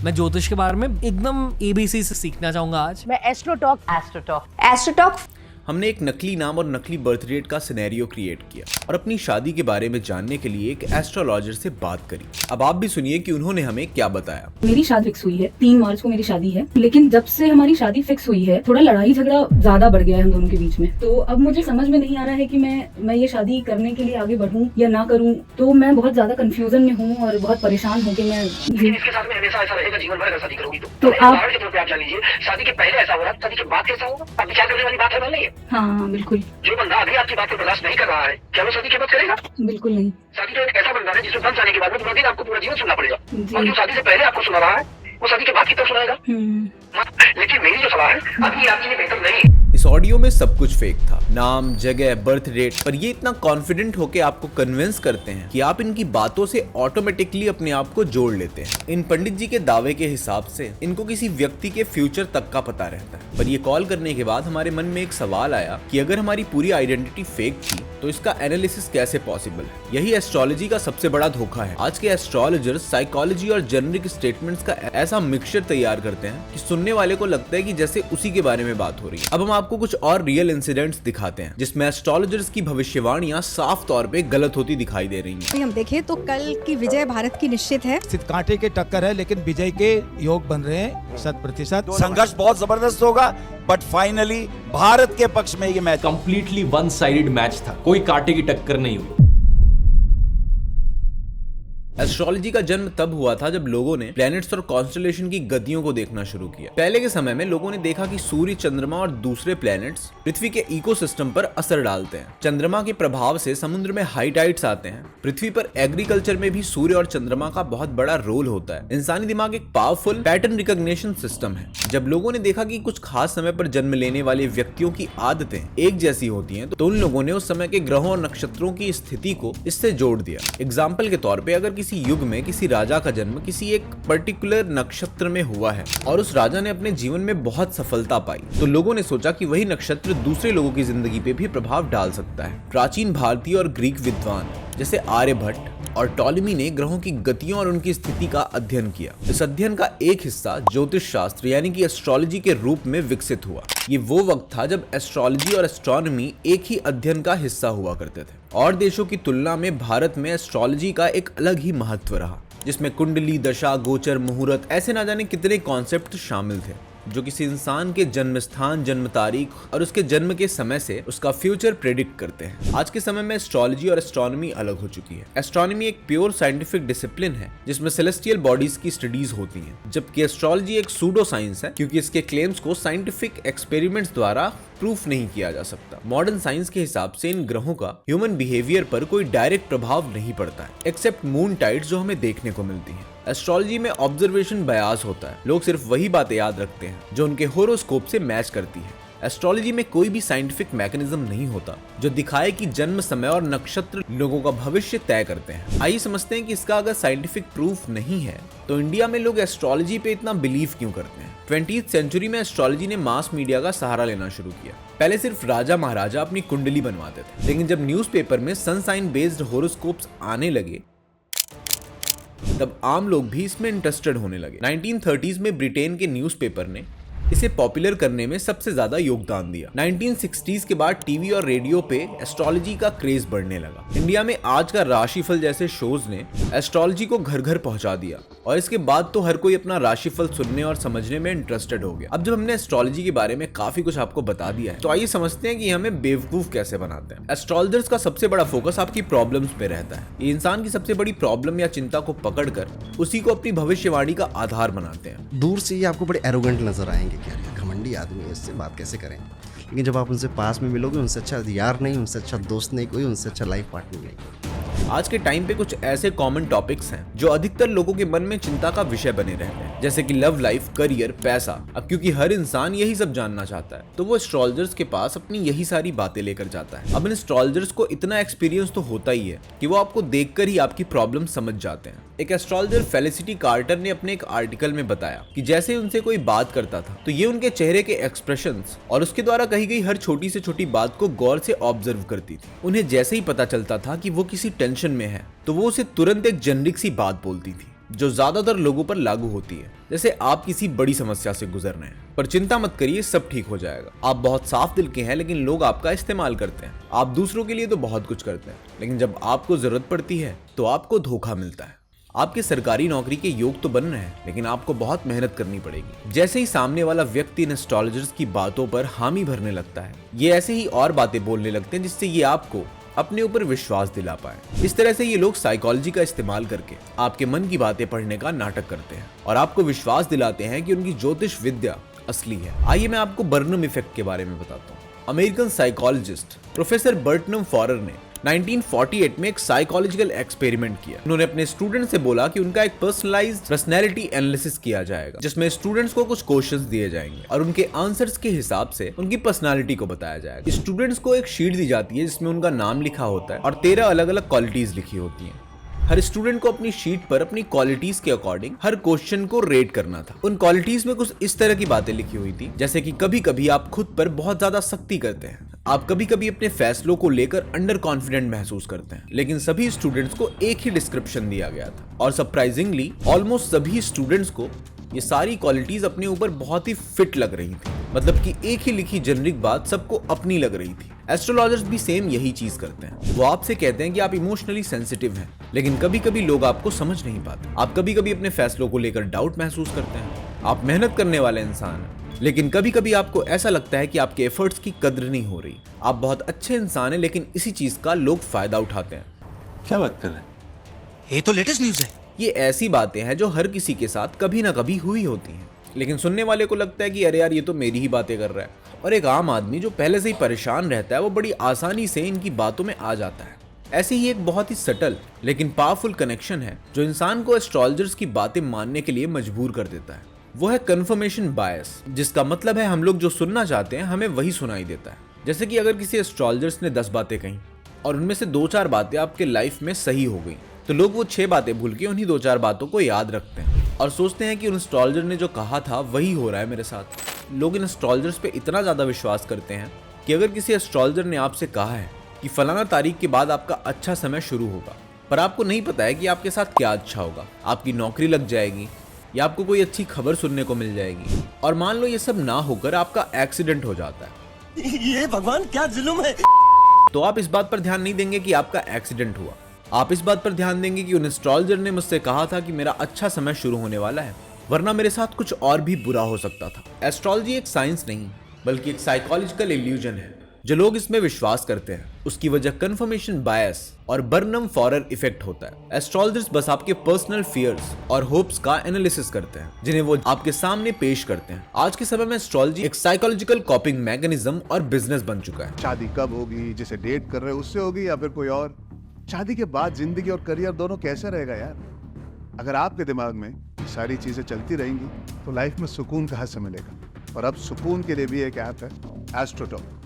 मैं ज्योतिष के बारे में एकदम ABC से सीखना चाहूंगा आज। मैं एस्ट्रोटॉक हमने एक नकली नाम और नकली बर्थ डेट का सिनेरियो क्रिएट किया और अपनी शादी के बारे में जानने के लिए एक एस्ट्रोलॉजर से बात करी। अब आप भी सुनिए कि उन्होंने हमें क्या बताया। मेरी शादी फिक्स हुई है, 3 मार्च को मेरी शादी है, लेकिन जब से हमारी शादी फिक्स हुई है थोड़ा लड़ाई झगड़ा ज्यादा बढ़ गया है हम दोनों के बीच में। तो अब मुझे समझ में नहीं आ रहा है कि मैं ये शादी करने के लिए आगे बढ़ूं या ना करूं। तो मैं बहुत ज्यादा कंफ्यूजन में हूं और बहुत परेशान हूं कि मैं इसके साथ में हमेशा ऐसा रहेगा जीवन भर अगर शादी करोगी तो आप उदाहरण के तौर पे आप जान लीजिए, शादी के पहले ऐसा हो रहा है, शादी के बाद कैसा होगा? आप विचार करने वाली बात है ना? नहीं है। हाँ बिल्कुल जो बंदा अभी आपकी बात को बर्दाश्त नहीं कर रहा है, क्या वो शादी के बाद करेगा? बिल्कुल नहीं। शादी तो एक ऐसा बंधन है जिसमें बंध जाने के बाद में पूरा दिन आपको पूरा जीवन सुनना पड़ेगा, जी। और जो शादी से पहले आपको सुना रहा है वो शादी के बाद कितना सुनाएगा? लेकिन मेरी जो सलाह है अभी आपके लिए बेहतर नहीं है। इस ऑडियो में सब कुछ फेक था, नाम, जगह, बर्थ डेट, पर ये इतना कॉन्फिडेंट होके आपको कन्विंस करते हैं कि आप इनकी बातों से ऑटोमेटिकली अपने आप को जोड़ लेते हैं। इन पंडित जी के दावे के हिसाब से इनको किसी व्यक्ति के फ्यूचर तक का पता रहता है। पर ये कॉल करने के बाद हमारे मन में एक सवाल आया कि अगर हमारी पूरी आइडेंटिटी फेक थी तो इसका एनालिसिस कैसे पॉसिबल है? यही एस्ट्रोलॉजी का सबसे बड़ा धोखा है। आज के एस्ट्रोलॉजर्स साइकोलॉजी और जेनरिक स्टेटमेंट्स का ऐसा मिक्सचर तैयार करते हैं कि सुनने वाले को लगता है कि जैसे उसी के बारे में बात हो रही है। अब हम आपको कुछ और रियल इंसिडेंट्स दिखाते हैं जिसमें एस्ट्रोलॉजर्स की भविष्यवाणियां साफ तौर पे गलत होती दिखाई दे रही हैं। हम देखें तो कल की विजय भारत की निश्चित है। सिर्फ कांटे के टक्कर है, लेकिन विजय के योग बन रहे हैं 100%। संघर्ष बहुत जबरदस्त होगा, बट फाइनली भारत के पक्ष में ये match completely one sided match था, कोई कांटे की टक्कर नहीं हुई। एस्ट्रोलॉजी का जन्म तब हुआ था जब लोगों ने प्लैनेट्स और कॉन्स्टेलेशन की गतियों को देखना शुरू किया। पहले के समय में लोगों ने देखा कि सूर्य, चंद्रमा और दूसरे प्लैनेट्स पृथ्वी के इकोसिस्टम पर असर डालते हैं। चंद्रमा के प्रभाव से समुद्र में हाई टाइड्स आते हैं। पृथ्वी पर एग्रीकल्चर में भी सूर्य और चंद्रमा का बहुत बड़ा रोल होता है। इंसानी दिमाग एक पावरफुल पैटर्न रिकॉग्निशन सिस्टम है। जब लोगों ने देखा कि कुछ खास समय पर जन्म लेने वाले व्यक्तियों की आदतें एक जैसी होती हैं, तो उन लोगों ने उस समय के ग्रहों और नक्षत्रों की स्थिति को इससे जोड़ दिया। एग्जाम्पल के तौर पे अगर किसी युग में किसी राजा का जन्म किसी एक पर्टिकुलर नक्षत्र में हुआ है और उस राजा ने अपने जीवन में बहुत सफलता पाई, तो लोगों ने सोचा कि वही नक्षत्र दूसरे लोगों की जिंदगी पे भी प्रभाव डाल सकता है। प्राचीन भारतीय और ग्रीक विद्वान जैसे आर्यभट्ट और टॉलेमी ने ग्रहों की गतियों और उनकी स्थिति का अध्ययन किया। इस अध्ययन का एक हिस्सा ज्योतिष शास्त्र यानी कि एस्ट्रोलॉजी के रूप में विकसित हुआ। ये वो वक्त था जब एस्ट्रोलॉजी और एस्ट्रोनॉमी एक ही अध्ययन का हिस्सा हुआ करते थे। और देशों की तुलना में भारत में एस्ट्रोलॉजी का एक अलग ही महत्व रहा, जिसमें कुंडली, दशा, गोचर, मुहूर्त ऐसे ना जाने कितने कॉन्सेप्ट शामिल थे जो किसी इंसान के जन्म स्थान, जन्म तारीख और उसके जन्म के समय से उसका फ्यूचर प्रेडिक्ट करते हैं। आज के समय में एस्ट्रोलॉजी और एस्ट्रोनॉमी अलग हो चुकी है। एस्ट्रोनॉमी एक प्योर साइंटिफिक डिसिप्लिन है जिसमें सेलेस्टियल बॉडीज की स्टडीज होती हैं, जबकि एस्ट्रोलॉजी एक सूडो साइंस है क्योंकि इसके क्लेम्स को साइंटिफिक एक्सपेरिमेंट्स द्वारा प्रूफ नहीं किया जा सकता। मॉडर्न साइंस के हिसाब से इन ग्रहों का ह्यूमन बिहेवियर पर कोई डायरेक्ट प्रभाव नहीं पड़ता है, एक्सेप्ट मून टाइड्स जो हमें देखने को मिलती हैं। एस्ट्रोलॉजी में ऑब्जर्वेशन बायस होता है, लोग सिर्फ वही बातें याद रखते हैं जो उनके होरोस्कोप से मैच करती है। एस्ट्रोलॉजी में कोई भी साइंटिफिक मैकेनिज्म नहीं होता जो दिखाए कि जन्म समय और नक्षत्र लोगों का भविष्य तय करते हैं। आइए समझते हैं कि इसका अगर साइंटिफिक प्रूफ नहीं है तो इंडिया में लोग एस्ट्रोलॉजी पे इतना बिलीव क्यों करते हैं। 20th सेंचुरी में एस्ट्रोलॉजी ने मास मीडिया का सहारा लेना शुरू किया। पहले सिर्फ राजा महाराजा अपनी कुंडली बनवाते थे, लेकिन जब न्यूज़पेपर में सन साइन बेस्ड होरोस्कोप्स आने लगे तब आम लोग भी इसमें इंटरेस्टेड होने लगे। 1930s में ब्रिटेन के न्यूज़पेपर ने इसे पॉपुलर करने में सबसे ज्यादा योगदान दिया। 1960s के बाद टीवी और रेडियो पे एस्ट्रोलॉजी का क्रेज बढ़ने लगा। इंडिया में आज का राशिफल जैसे शोज ने एस्ट्रोलॉजी को घर घर पहुंचा दिया और इसके बाद तो हर कोई अपना राशिफल सुनने और समझने में इंटरेस्टेड हो गया। अब जब हमने एस्ट्रोलॉजी के बारे में काफी कुछ आपको बता दिया है, तो आइए समझते हैं कि हमें बेवकूफ कैसे बनाते हैं। एस्ट्रोलॉजर्स का सबसे बड़ा फोकस आपकी प्रॉब्लम्स पे रहता है। ये इंसान की सबसे बड़ी प्रॉब्लम या चिंता को पकड़कर उसी को अपनी भविष्यवाणी का आधार बनाते हैं। दूर से ये आपको बड़े एरोगेंट नजर आएंगे, क्या घमंडी आदमी है, इससे बात कैसे करें। लेकिन जब आप उनसे पास में मिलोगे, उनसे अच्छा यार नहीं, उनसे अच्छा दोस्त नहीं कोई, उनसे अच्छा लाइफ पार्टनर नहीं। आज के टाइम पे कुछ ऐसे कॉमन टॉपिक्स हैं जो अधिकतर लोगों के मन में चिंता का विषय बने रहते हैं, जैसे कि लव लाइफ, करियर, पैसा। अब क्योंकि हर इंसान यही सब जानना चाहता है, तो वो एस्ट्रोलॉजर्स के पास अपनी यही सारी बातें लेकर जाता है। अब इन एस्ट्रोलॉजर्स को इतना एक्सपीरियंस तो होता ही है कि वो आपको देखकर ही आपकी प्रॉब्लम समझ जाते हैं। एक एस्ट्रोलॉजर फेलिसिटी कार्टर ने अपने एक आर्टिकल में बताया कि जैसे उनसे कोई बात करता था तो ये उनके चेहरे के एक्सप्रेशंस और उसके द्वारा कही गई हर छोटी से छोटी बात को गौर से ऑब्जर्व करती थी। उन्हें जैसे ही पता चलता था कि वो किसी टेंशन में है तो वो उसे तुरंत एक जेनरिक सी बात बोलती थी, जो ज्यादातर लोगों पर लागू होती है। जैसे आप किसी बड़ी समस्या से गुजर रहे हैं, पर चिंता मत करिए, सब ठीक हो जाएगा। आप बहुत साफ दिल के हैं, लेकिन लोग आपका इस्तेमाल करते हैं। आप दूसरों के लिए तो बहुत कुछ करते हैं, लेकिन जब आपको जरूरत पड़ती है तो आपको धोखा मिलता है। आपके सरकारी नौकरी के योग तो बन रहे हैं, लेकिन आपको बहुत मेहनत करनी पड़ेगी। जैसे ही सामने वाला व्यक्ति इन एस्ट्रोलॉजर्स की बातों पर हामी भरने लगता है, ये ऐसे ही और बातें बोलने लगते हैं जिससे ये आपको अपने ऊपर विश्वास दिला पाए। इस तरह से ये लोग साइकोलॉजी का इस्तेमाल करके आपके मन की बातें पढ़ने का नाटक करते हैं और आपको विश्वास दिलाते हैं कि उनकी ज्योतिष विद्या असली है। आइए मैं आपको बर्नम इफेक्ट के बारे में बताता हूँ। अमेरिकन साइकोलॉजिस्ट प्रोफेसर बर्टनम फॉरर ने 1948 में एक साइकोलॉजिकल एक्सपेरिमेंट किया। उन्होंने अपने स्टूडेंट से बोला कि उनका एक पर्सनलाइज्ड पर्सनैलिटी एनालिसिस किया जाएगा, जिसमें स्टूडेंट्स को कुछ क्वेश्चंस दिए जाएंगे और उनके आंसर्स के हिसाब से उनकी पर्सनैलिटी को बताया जाएगा। स्टूडेंट्स को एक शीट दी जाती है जिसमें उनका नाम लिखा होता है और 13 अलग अलग क्वालिटीज लिखी होती हैं। हर स्टूडेंट को अपनी शीट पर अपनी क्वालिटीज के अकॉर्डिंग हर क्वेश्चन को रेट करना था। उन क्वालिटीज में कुछ इस तरह की बातें लिखी हुई थी, जैसे कि कभी कभी आप खुद पर बहुत ज्यादा सख्ती करते हैं, आप कभी कभी अपने फैसलों को लेकर अंडर कॉन्फिडेंट महसूस करते हैं। लेकिन सभी स्टूडेंट्स को एक ही डिस्क्रिप्शन दिया गया था और सरप्राइजिंगली ऑलमोस्ट सभी स्टूडेंट्स को ये सारी क्वालिटीज अपने ऊपर बहुत ही फिट लग रही थी। मतलब कि एक ही लिखी जेनरिक बात सबको अपनी लग रही थी। एस्ट्रोलॉजर्स भी सेम यही चीज करते हैं। वो आपसे कहते हैं कि आप इमोशनली सेंसिटिव हैं, लेकिन कभी कभी लोग आपको समझ नहीं पाते। आप कभी कभी अपने फैसलों को लेकर डाउट महसूस करते हैं। आप मेहनत करने वाले इंसान हैं, लेकिन कभी कभी आपको ऐसा लगता है कि आपके एफर्ट्स की कद्र नहीं हो रही। आप बहुत अच्छे इंसान हैं, लेकिन इसी चीज का लोग फायदा उठाते हैं। क्या बात कर रहे हैं? ये तो लेटेस्ट न्यूज है। ये ऐसी बातें हैं जो हर किसी के साथ कभी ना कभी हुई होती हैं, लेकिन सुनने वाले को लगता है कि अरे यार ये तो मेरी ही बातें कर रहा है। और एक आम आदमी जो पहले से ही परेशान रहता है, वो बड़ी आसानी से इनकी बातों में आ जाता है। ऐसे ही एक बहुत ही सटल लेकिन पावरफुल कनेक्शन है जो इंसान को एस्ट्रोलॉजर्स की बातें मानने के लिए मजबूर कर देता है। वो है कंफर्मेशन बायस, जिसका मतलब है हम लोग जो सुनना चाहते हैं हमें वही सुनाई देता है। जैसे कि अगर किसी एस्ट्रोलॉजर्स ने 10 बातें कही और उनमें से 2-4 बातें आपके लाइफ में सही हो गई, तो लोग वो 6 बातें भूल के उन्हीं 2-4 बातों को याद रखते हैं और सोचते हैं कि उन एस्ट्रोलॉजर ने जो कहा था वही हो रहा है मेरे साथ। लोग इन एस्ट्रोलॉजर्स पे इतना ज़्यादा विश्वास करते हैं कि अगर किसी एस्ट्रोलॉजर ने आपसे कहा है कि फलाना तारीख के बाद आपका अच्छा समय शुरू होगा, पर आपको नहीं पता है कि आपके साथ क्या अच्छा होगा, आपकी नौकरी लग जाएगी या आपको कोई अच्छी खबर सुनने को मिल जाएगी, और मान लो ये सब ना होकर आपका एक्सीडेंट हो जाता है, ये भगवान क्या जुल्म है। तो आप इस बात पर ध्यान नहीं देंगे कि आपका एक्सीडेंट हुआ। आप इस बात पर ध्यान देंगे कि उन एस्ट्रोलॉजर ने मुझसे कहा था कि मेरा अच्छा समय शुरू होने वाला है, वरना मेरे साथ कुछ और भी बुरा हो सकता था। एस्ट्रोलॉजी एक साइंस नहीं, बल्कि एक साइकोलॉजिकल इल्यूजन है। जो लोग इसमें विश्वास करते हैं उसकी वजह कंफर्मेशन बायस और बर्नम फॉरर इफेक्ट होता है। एस्ट्रोलॉजर्स बस आपके पर्सनल फियर्स और होप्स का एनालिसिस करते हैं, जिन्हें वो आपके सामने पेश करते हैं। आज के समय में एस्ट्रोलॉजी एक साइकोलॉजिकल कॉपिंग मैकेनिज्म और बिजनेस बन चुका है। शादी कब होगी, जिसे डेट कर रहे हो उससे होगी या फिर कोई और? शादी के बाद जिंदगी और करियर दोनों कैसे रहेगा यार? अगर आपके दिमाग में ये सारी चीजें चलती रहेंगी तो लाइफ में सुकून कहाँ से मिलेगा? और अब सुकून के लिए भी एक ऐप है एस्ट्रोटॉक।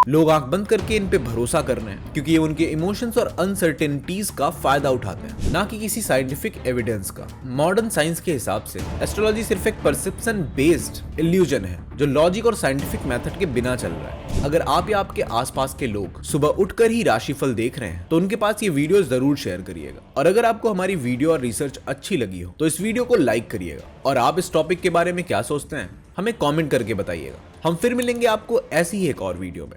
लोग आंख बंद करके इन पे भरोसा कर रहे हैं क्योंकि ये उनके इमोशंस और अनसर्टेनिटीज का फायदा उठाते हैं, ना कि किसी साइंटिफिक एविडेंस का। मॉडर्न साइंस के हिसाब से एस्ट्रोलॉजी सिर्फ एक परसेप्शन बेस्ड इल्यूजन है जो लॉजिक और साइंटिफिक मेथड के बिना चल रहा है। अगर आप या आपके आसपास के लोग सुबह उठकर ही राशिफल देख रहे हैं तो उनके पास ये वीडियो जरूर शेयर करिएगा। और अगर आपको हमारी वीडियो और रिसर्च अच्छी लगी हो तो इस वीडियो को लाइक करिएगा। और आप इस टॉपिक के बारे में क्या सोचते हैं हमें कमेंट करके बताइएगा। हम फिर मिलेंगे आपको ऐसी ही एक और वीडियो में।